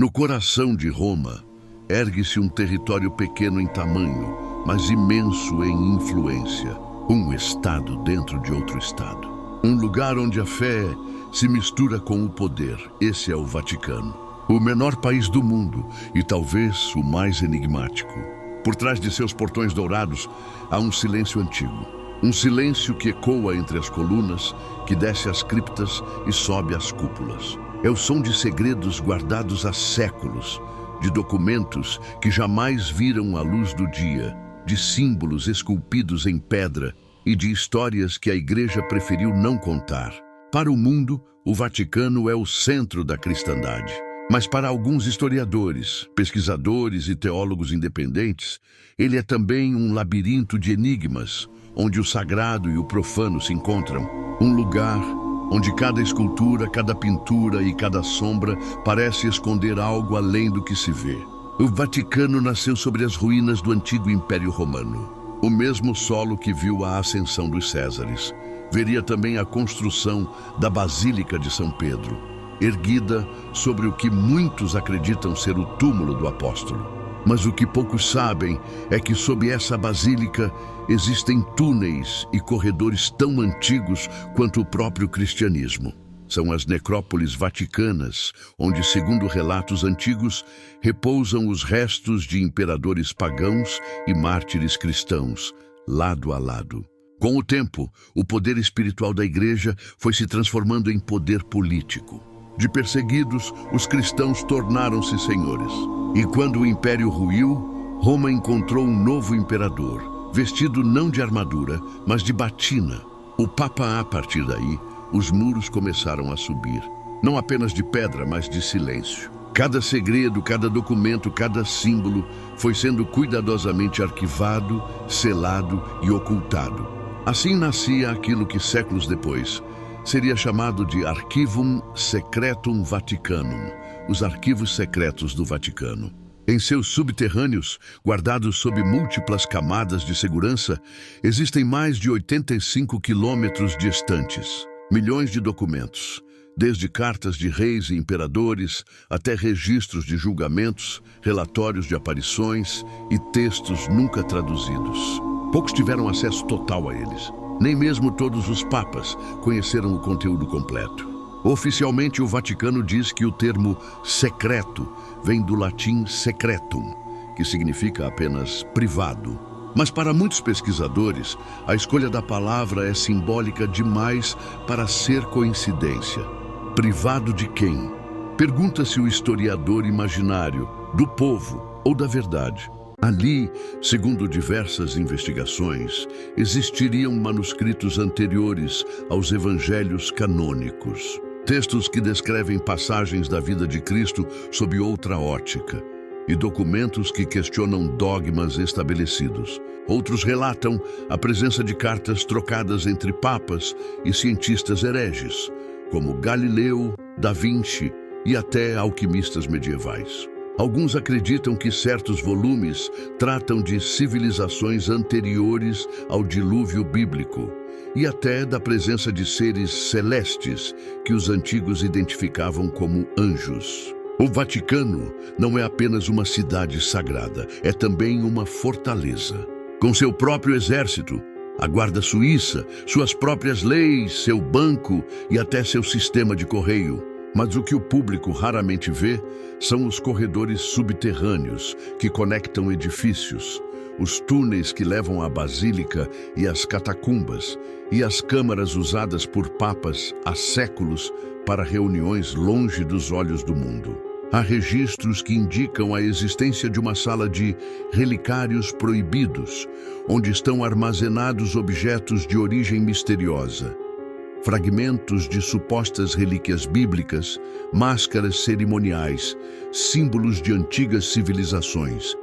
No coração de Roma, ergue-se um território pequeno em tamanho, mas imenso em influência. Um estado dentro de outro estado. Um lugar onde a fé se mistura com o poder. Esse é o Vaticano. O menor país do mundo e talvez o mais enigmático. Por trás de seus portões dourados há um silêncio antigo. Um silêncio que ecoa entre as colunas, que desce às criptas e sobe às cúpulas. É o som de segredos guardados há séculos, de documentos que jamais viram a luz do dia, de símbolos esculpidos em pedra e de histórias que a Igreja preferiu não contar. Para o mundo, o Vaticano é o centro da cristandade. Mas para alguns historiadores, pesquisadores e teólogos independentes, ele é também um labirinto de enigmas, onde o sagrado e o profano se encontram. Um lugar onde cada escultura, cada pintura e cada sombra parece esconder algo além do que se vê. O Vaticano nasceu sobre as ruínas do antigo Império Romano. O mesmo solo que viu a ascensão dos Césares. Veria também a construção da Basílica de São Pedro, erguida sobre o que muitos acreditam ser o túmulo do apóstolo. Mas o que poucos sabem é que sob essa basílica existem túneis e corredores tão antigos quanto o próprio cristianismo. São as necrópoles vaticanas, onde, segundo relatos antigos, repousam os restos de imperadores pagãos e mártires cristãos, lado a lado. Com o tempo, o poder espiritual da Igreja foi se transformando em poder político. De perseguidos, os cristãos tornaram-se senhores. E quando o império ruiu, Roma encontrou um novo imperador, vestido não de armadura, mas de batina. O Papa, a partir daí, os muros começaram a subir. Não apenas de pedra, mas de silêncio. Cada segredo, cada documento, cada símbolo foi sendo cuidadosamente arquivado, selado e ocultado. Assim nascia aquilo que séculos depois seria chamado de Archivum Secretum Vaticanum, os arquivos secretos do Vaticano. Em seus subterrâneos, guardados sob múltiplas camadas de segurança, existem mais de 85 quilômetros distantes. Milhões de documentos, desde cartas de reis e imperadores até registros de julgamentos, relatórios de aparições e textos nunca traduzidos. Poucos tiveram acesso total a eles. Nem mesmo todos os papas conheceram o conteúdo completo. Oficialmente, o Vaticano diz que o termo secreto vem do latim secretum, que significa apenas privado. Mas para muitos pesquisadores, a escolha da palavra é simbólica demais para ser coincidência. Privado de quem? Pergunta-se o historiador imaginário, do povo ou da verdade. Ali, segundo diversas investigações, existiriam manuscritos anteriores aos evangelhos canônicos. Textos que descrevem passagens da vida de Cristo sob outra ótica. E documentos que questionam dogmas estabelecidos. Outros relatam a presença de cartas trocadas entre papas e cientistas hereges, como Galileu, Da Vinci e até alquimistas medievais. Alguns acreditam que certos volumes tratam de civilizações anteriores ao dilúvio bíblico e até da presença de seres celestes que os antigos identificavam como anjos. O Vaticano não é apenas uma cidade sagrada, é também uma fortaleza. Com seu próprio exército, a Guarda Suíça, suas próprias leis, seu banco e até seu sistema de correio. Mas o que o público raramente vê são os corredores subterrâneos que conectam edifícios, os túneis que levam à basílica e às catacumbas, e as câmaras usadas por papas há séculos para reuniões longe dos olhos do mundo. Há registros que indicam a existência de uma sala de relicários proibidos, onde estão armazenados objetos de origem misteriosa. Fragmentos de supostas relíquias bíblicas, máscaras cerimoniais, símbolos de antigas civilizações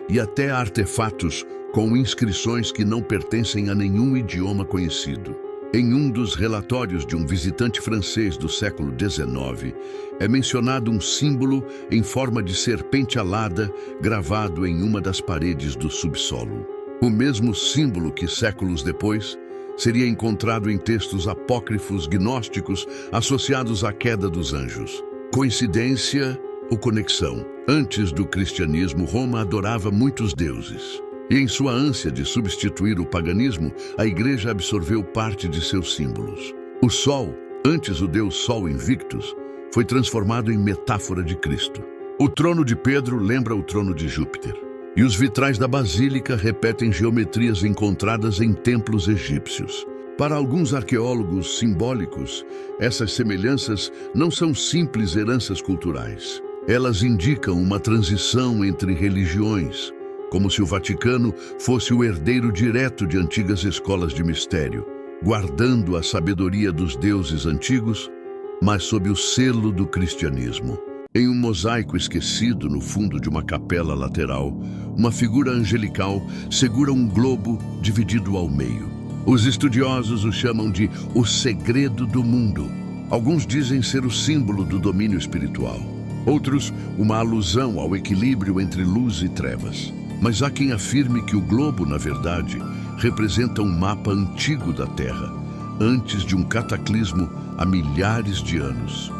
e até artefatos com inscrições que não pertencem a nenhum idioma conhecido. Em um dos relatórios de um visitante francês do século XIX, é mencionado um símbolo em forma de serpente alada gravado em uma das paredes do subsolo. O mesmo símbolo que, séculos depois, seria encontrado em textos apócrifos gnósticos associados à queda dos anjos. Coincidência ou conexão. Antes do cristianismo, Roma adorava muitos deuses. E em sua ânsia de substituir o paganismo, a Igreja absorveu parte de seus símbolos. O Sol, antes o deus Sol Invictus, foi transformado em metáfora de Cristo. O trono de Pedro lembra o trono de Júpiter. E os vitrais da Basílica repetem geometrias encontradas em templos egípcios. Para alguns arqueólogos simbólicos, essas semelhanças não são simples heranças culturais. Elas indicam uma transição entre religiões, como se o Vaticano fosse o herdeiro direto de antigas escolas de mistério, guardando a sabedoria dos deuses antigos, mas sob o selo do cristianismo. Em um mosaico esquecido no fundo de uma capela lateral, uma figura angelical segura um globo dividido ao meio. Os estudiosos o chamam de o segredo do mundo. Alguns dizem ser o símbolo do domínio espiritual. Outros, uma alusão ao equilíbrio entre luz e trevas. Mas há quem afirme que o globo, na verdade, representa um mapa antigo da Terra, antes de um cataclismo há milhares de anos.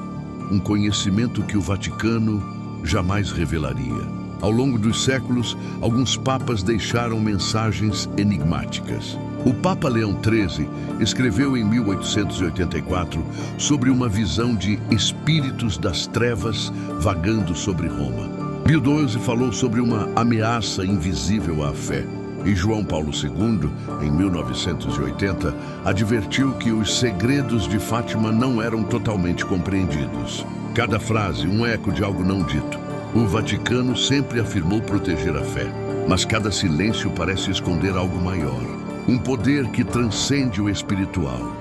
Um conhecimento que o Vaticano jamais revelaria. Ao longo dos séculos, alguns papas deixaram mensagens enigmáticas. O Papa Leão XIII escreveu em 1884 sobre uma visão de espíritos das trevas vagando sobre Roma. Pio XII falou sobre uma ameaça invisível à fé. E João Paulo II, em 1980, advertiu que os segredos de Fátima não eram totalmente compreendidos. Cada frase, um eco de algo não dito. O Vaticano sempre afirmou proteger a fé, mas cada silêncio parece esconder algo maior. Um poder que transcende o espiritual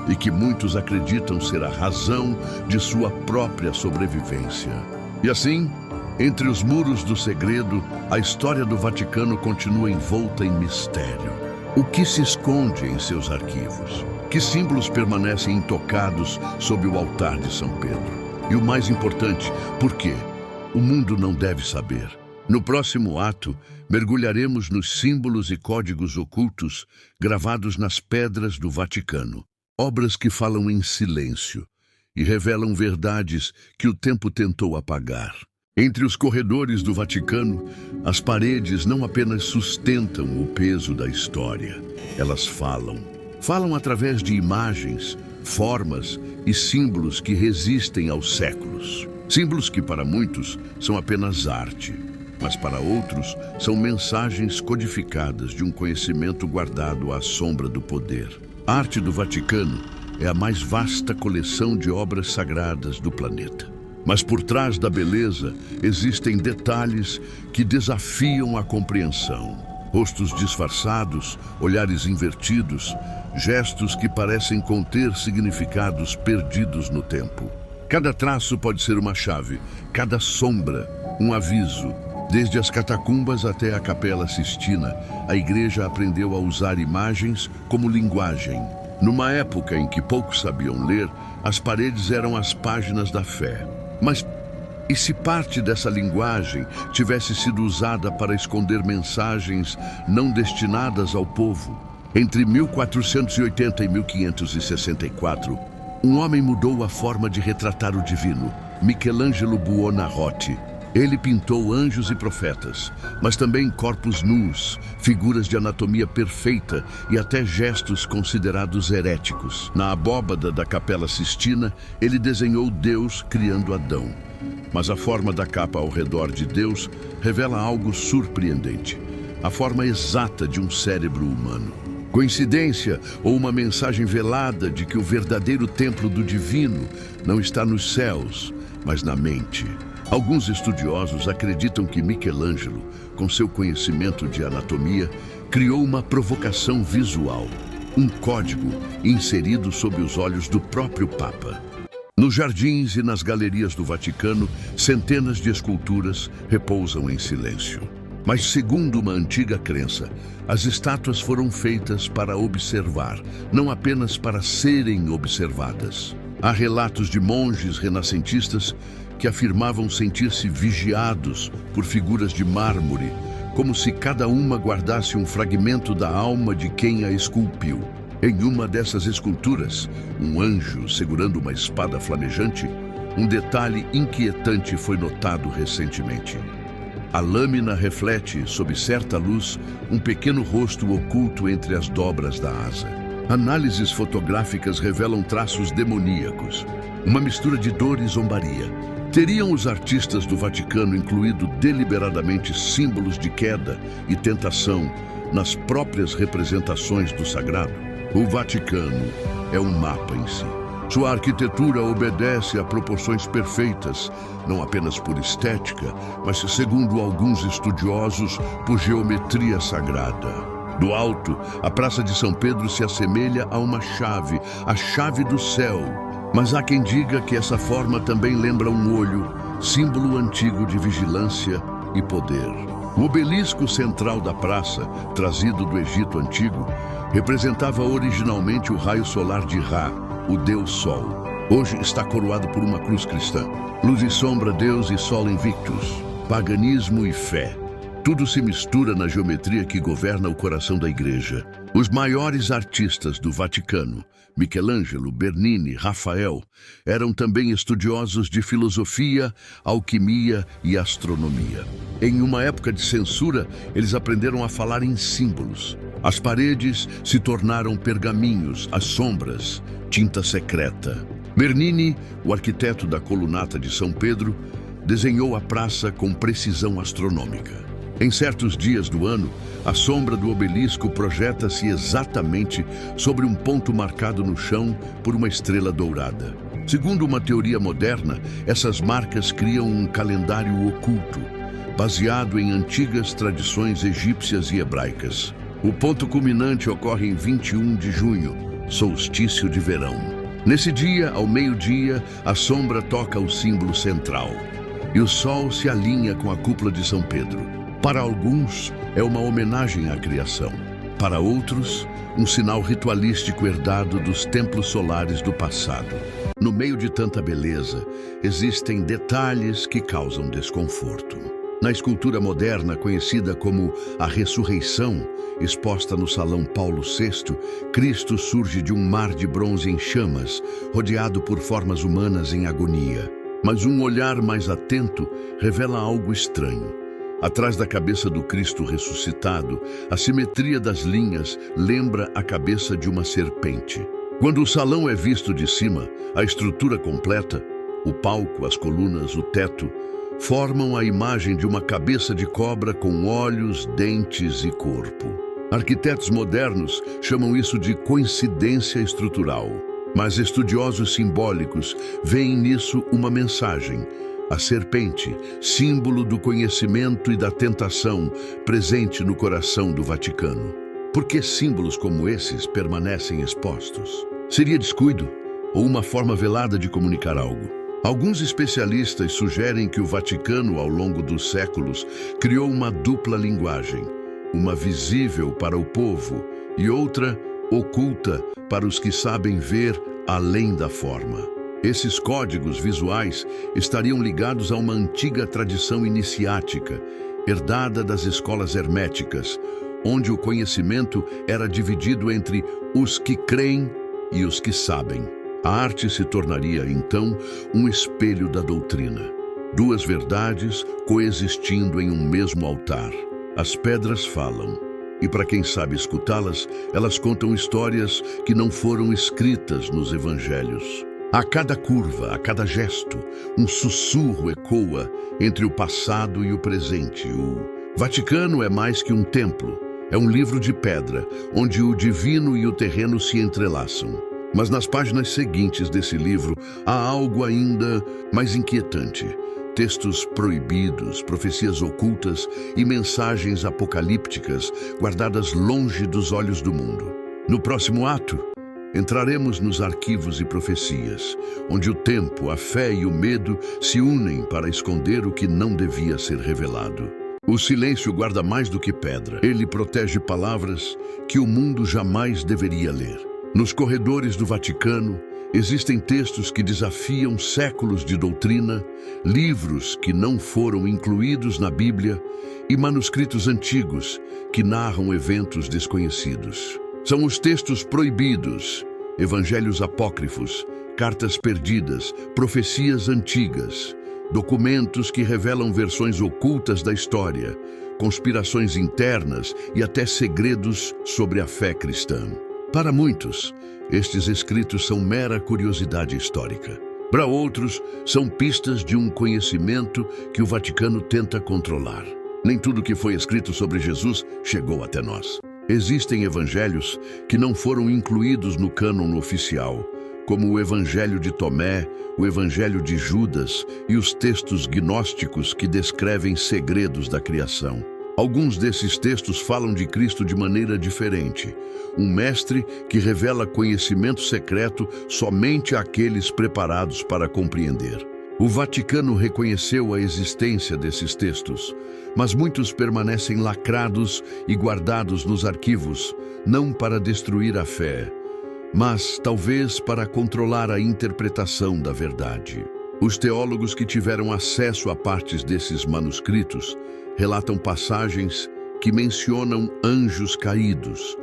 e que muitos acreditam ser a razão de sua própria sobrevivência. E assim, entre os muros do segredo, a história do Vaticano continua envolta em mistério. O que se esconde em seus arquivos? Que símbolos permanecem intocados sob o altar de São Pedro? E o mais importante, por quê? O mundo não deve saber. No próximo ato, mergulharemos nos símbolos e códigos ocultos gravados nas pedras do Vaticano. Obras que falam em silêncio e revelam verdades que o tempo tentou apagar. Entre os corredores do Vaticano, as paredes não apenas sustentam o peso da história, elas falam. Falam através de imagens, formas e símbolos que resistem aos séculos. Símbolos que para muitos são apenas arte, mas para outros são mensagens codificadas de um conhecimento guardado à sombra do poder. A arte do Vaticano é a mais vasta coleção de obras sagradas do planeta. Mas por trás da beleza existem detalhes que desafiam a compreensão. Rostos disfarçados, olhares invertidos, gestos que parecem conter significados perdidos no tempo. Cada traço pode ser uma chave, cada sombra, um aviso. Desde as catacumbas até a Capela Sistina, a Igreja aprendeu a usar imagens como linguagem. Numa época em que poucos sabiam ler, as paredes eram as páginas da fé. Mas e se parte dessa linguagem tivesse sido usada para esconder mensagens não destinadas ao povo? Entre 1480 e 1564, um homem mudou a forma de retratar o divino, Michelangelo Buonarroti. Ele pintou anjos e profetas, mas também corpos nus, figuras de anatomia perfeita e até gestos considerados heréticos. Na abóbada da Capela Sistina, ele desenhou Deus criando Adão. Mas a forma da capa ao redor de Deus revela algo surpreendente: a forma exata de um cérebro humano. Coincidência ou uma mensagem velada de que o verdadeiro templo do divino não está nos céus, mas na mente? Alguns estudiosos acreditam que Michelangelo, com seu conhecimento de anatomia, criou uma provocação visual, um código inserido sob os olhos do próprio Papa. Nos jardins e nas galerias do Vaticano, centenas de esculturas repousam em silêncio. Mas, segundo uma antiga crença, as estátuas foram feitas para observar, não apenas para serem observadas. Há relatos de monges renascentistas que afirmavam sentir-se vigiados por figuras de mármore, como se cada uma guardasse um fragmento da alma de quem a esculpiu. Em uma dessas esculturas, um anjo segurando uma espada flamejante um detalhe inquietante foi notado recentemente. A lâmina reflete, sob certa luz, um pequeno rosto oculto entre as dobras da asa. Análises fotográficas revelam traços demoníacos, uma mistura de dor e zombaria. Teriam os artistas do Vaticano incluído deliberadamente símbolos de queda e tentação nas próprias representações do sagrado? O Vaticano é um mapa em si. Sua arquitetura obedece a proporções perfeitas, não apenas por estética, mas, segundo alguns estudiosos, por geometria sagrada. Do alto, a Praça de São Pedro se assemelha a uma chave, a chave do céu. Mas há quem diga que essa forma também lembra um olho, símbolo antigo de vigilância e poder. O obelisco central da praça, trazido do Egito Antigo, representava originalmente o raio solar de Ra, o Deus Sol. Hoje está coroado por uma cruz cristã. Luz e sombra, Deus e Sol invictus. Paganismo e fé. Tudo se mistura na geometria que governa o coração da igreja. Os maiores artistas do Vaticano, Michelangelo, Bernini, Rafael, eram também estudiosos de filosofia, alquimia e astronomia. Em uma época de censura, eles aprenderam a falar em símbolos. As paredes se tornaram pergaminhos, as sombras, tinta secreta. Bernini, o arquiteto da colunata de São Pedro, desenhou a praça com precisão astronômica. Em certos dias do ano, a sombra do obelisco projeta-se exatamente sobre um ponto marcado no chão por uma estrela dourada. Segundo uma teoria moderna, essas marcas criam um calendário oculto, baseado em antigas tradições egípcias e hebraicas. O ponto culminante ocorre em 21 de junho, solstício de verão. Nesse dia, ao meio-dia, a sombra toca o símbolo central e o sol se alinha com a cúpula de São Pedro. Para alguns, é uma homenagem à criação. Para outros, um sinal ritualístico herdado dos templos solares do passado. No meio de tanta beleza, existem detalhes que causam desconforto. Na escultura moderna, conhecida como a Ressurreição, exposta no Salão Paulo VI, Cristo surge de um mar de bronze em chamas, rodeado por formas humanas em agonia. Mas um olhar mais atento revela algo estranho. Atrás da cabeça do Cristo ressuscitado, a simetria das linhas lembra a cabeça de uma serpente. Quando o salão é visto de cima, a estrutura completa, o palco, as colunas, o teto, formam a imagem de uma cabeça de cobra com olhos, dentes e corpo. Arquitetos modernos chamam isso de coincidência estrutural, mas estudiosos simbólicos veem nisso uma mensagem. A serpente, símbolo do conhecimento e da tentação, presente no coração do Vaticano. Por que símbolos como esses permanecem expostos? Seria descuido ou uma forma velada de comunicar algo? Alguns especialistas sugerem que o Vaticano, ao longo dos séculos, criou uma dupla linguagem, uma visível para o povo e outra oculta para os que sabem ver além da forma. Esses códigos visuais estariam ligados a uma antiga tradição iniciática, herdada das escolas herméticas, onde o conhecimento era dividido entre os que creem e os que sabem. A arte se tornaria, então, um espelho da doutrina. Duas verdades coexistindo em um mesmo altar. As pedras falam, e para quem sabe escutá-las, elas contam histórias que não foram escritas nos evangelhos. A cada curva, a cada gesto, um sussurro ecoa entre o passado e o presente. O Vaticano é mais que um templo, é um livro de pedra, onde o divino e o terreno se entrelaçam. Mas nas páginas seguintes desse livro há algo ainda mais inquietante. Textos proibidos, profecias ocultas e mensagens apocalípticas guardadas longe dos olhos do mundo. No próximo ato, entraremos nos arquivos e profecias, onde o tempo, a fé e o medo se unem para esconder o que não devia ser revelado. O silêncio guarda mais do que pedra. Ele protege palavras que o mundo jamais deveria ler. Nos corredores do Vaticano, existem textos que desafiam séculos de doutrina, livros que não foram incluídos na Bíblia e manuscritos antigos que narram eventos desconhecidos. São os textos proibidos, evangelhos apócrifos, cartas perdidas, profecias antigas, documentos que revelam versões ocultas da história, conspirações internas e até segredos sobre a fé cristã. Para muitos, estes escritos são mera curiosidade histórica. Para outros, são pistas de um conhecimento que o Vaticano tenta controlar. Nem tudo que foi escrito sobre Jesus chegou até nós. Existem evangelhos que não foram incluídos no cânon oficial, como o Evangelho de Tomé, o Evangelho de Judas e os textos gnósticos que descrevem segredos da criação. Alguns desses textos falam de Cristo de maneira diferente, um mestre que revela conhecimento secreto somente àqueles preparados para compreender. O Vaticano reconheceu a existência desses textos, mas muitos permanecem lacrados e guardados nos arquivos, não para destruir a fé, mas talvez para controlar a interpretação da verdade. Os teólogos que tiveram acesso a partes desses manuscritos relatam passagens que mencionam anjos caídos,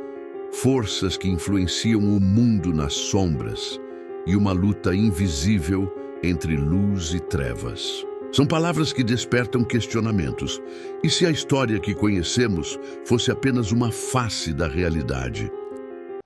forças que influenciam o mundo nas sombras e uma luta invisível entre luz e trevas. São palavras que despertam questionamentos. E se a história que conhecemos fosse apenas uma face da realidade?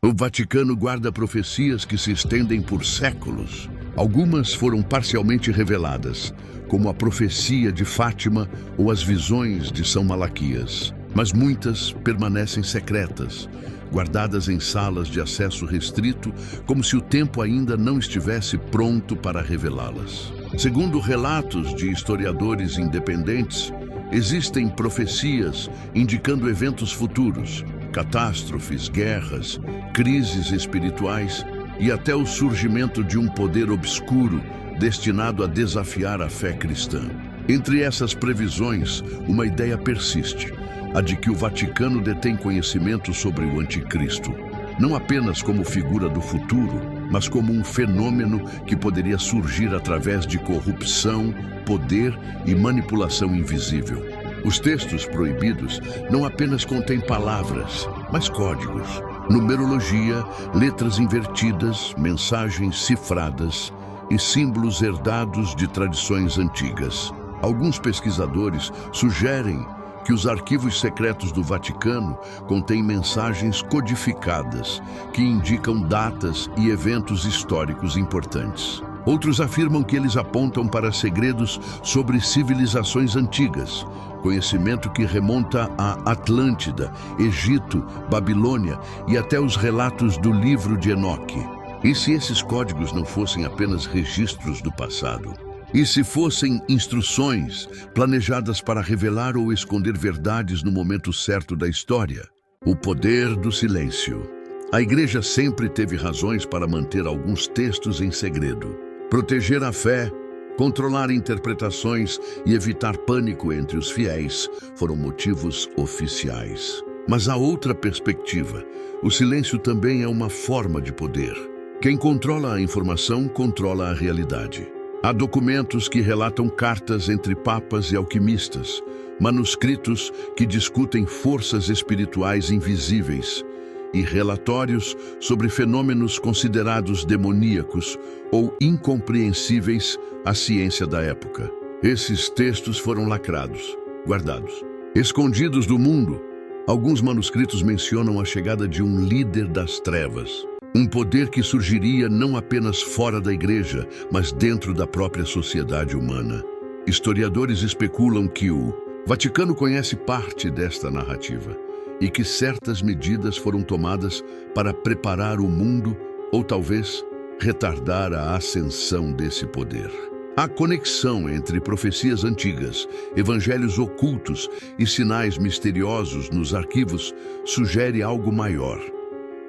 O Vaticano guarda profecias que se estendem por séculos. Algumas foram parcialmente reveladas, como a profecia de Fátima ou as visões de São Malaquias. Mas muitas permanecem secretas, guardadas em salas de acesso restrito, como se o tempo ainda não estivesse pronto para revelá-las. Segundo relatos de historiadores independentes, existem profecias indicando eventos futuros, catástrofes, guerras, crises espirituais e até o surgimento de um poder obscuro destinado a desafiar a fé cristã. Entre essas previsões, uma ideia persiste, a de que o Vaticano detém conhecimento sobre o Anticristo, não apenas como figura do futuro, mas como um fenômeno que poderia surgir através de corrupção, poder e manipulação invisível. Os textos proibidos não apenas contêm palavras, mas códigos, numerologia, letras invertidas, mensagens cifradas e símbolos herdados de tradições antigas. Alguns pesquisadores sugerem que os arquivos secretos do Vaticano contêm mensagens codificadas que indicam datas e eventos históricos importantes. Outros afirmam que eles apontam para segredos sobre civilizações antigas, conhecimento que remonta a Atlântida, Egito, Babilônia e até os relatos do livro de Enoque. E se esses códigos não fossem apenas registros do passado? E se fossem instruções planejadas para revelar ou esconder verdades no momento certo da história? O poder do silêncio. A Igreja sempre teve razões para manter alguns textos em segredo. Proteger a fé, controlar interpretações e evitar pânico entre os fiéis foram motivos oficiais. Mas há outra perspectiva. O silêncio também é uma forma de poder. Quem controla a informação, controla a realidade. Há documentos que relatam cartas entre papas e alquimistas, manuscritos que discutem forças espirituais invisíveis e relatórios sobre fenômenos considerados demoníacos ou incompreensíveis à ciência da época. Esses textos foram lacrados, guardados, escondidos do mundo. Alguns manuscritos mencionam a chegada de um líder das trevas, um poder que surgiria não apenas fora da Igreja, mas dentro da própria sociedade humana. Historiadores especulam que o Vaticano conhece parte desta narrativa e que certas medidas foram tomadas para preparar o mundo ou talvez retardar a ascensão desse poder. A conexão entre profecias antigas, evangelhos ocultos e sinais misteriosos nos arquivos sugere algo maior.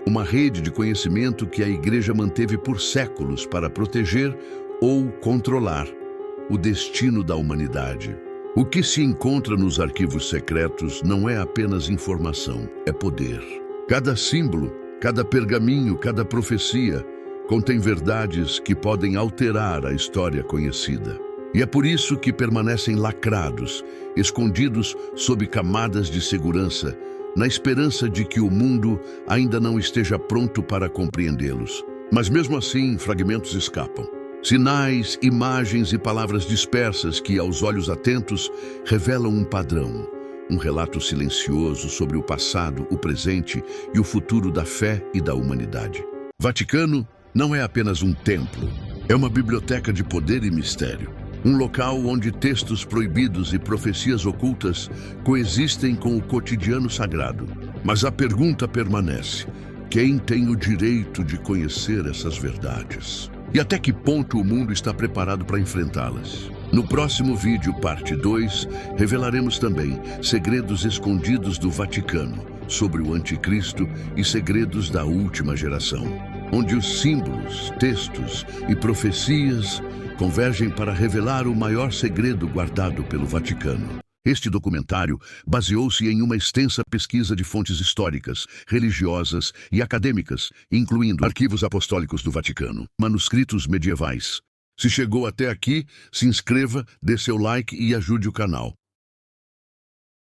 Uma rede de conhecimento que a Igreja manteve por séculos para proteger ou controlar o destino da humanidade. O que se encontra nos arquivos secretos não é apenas informação, é poder. Cada símbolo, cada pergaminho, cada profecia contém verdades que podem alterar a história conhecida. E é por isso que permanecem lacrados, escondidos sob camadas de segurança, na esperança de que o mundo ainda não esteja pronto para compreendê-los. Mas mesmo assim, fragmentos escapam. Sinais, imagens e palavras dispersas que, aos olhos atentos, revelam um padrão. Um relato silencioso sobre o passado, o presente e o futuro da fé e da humanidade. Vaticano não é apenas um templo, é uma biblioteca de poder e mistério. Um local onde textos proibidos e profecias ocultas coexistem com o cotidiano sagrado. Mas a pergunta permanece: quem tem o direito de conhecer essas verdades? E até que ponto o mundo está preparado para enfrentá-las? No próximo vídeo, parte 2, revelaremos também segredos escondidos do Vaticano sobre o Anticristo e segredos da última geração, onde os símbolos, textos e profecias convergem para revelar o maior segredo guardado pelo Vaticano. Este documentário baseou-se em uma extensa pesquisa de fontes históricas, religiosas e acadêmicas, incluindo arquivos apostólicos do Vaticano, manuscritos medievais. Se chegou até aqui, se inscreva, dê seu like e ajude o canal.